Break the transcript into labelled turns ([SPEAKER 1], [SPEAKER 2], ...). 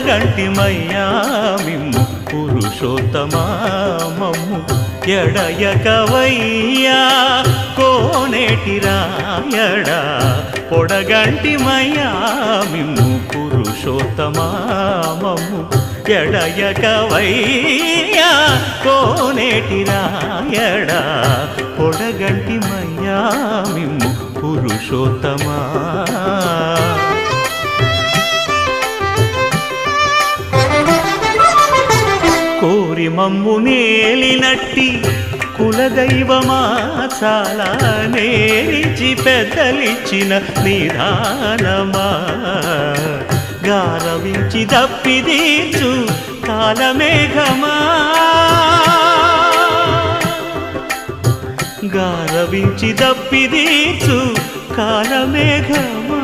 [SPEAKER 1] పొడగంటిమయ్యా మిమ్ము పురుషోత్తమా మమ్ము ఎడయకవయ్యా కోనేటి రాయడా పొడగంటిమయ్యా మిమ్ము పురుషోత్తమా మమ్ము ఎడయకవయ్యా కోనేటి రాయడా పొడగంటిమయ్యా మిమ్ము పురుషోత్తమా కోరి మమ్ము నేలినట్టి కులదైవమా చాలా నేరిచి పెద్దలిచ్చిన నిదానమా గారవించి దప్పిదీర్చు కాలమేఘమా గారవించి దప్పిదీర్చు కాలమేఘమా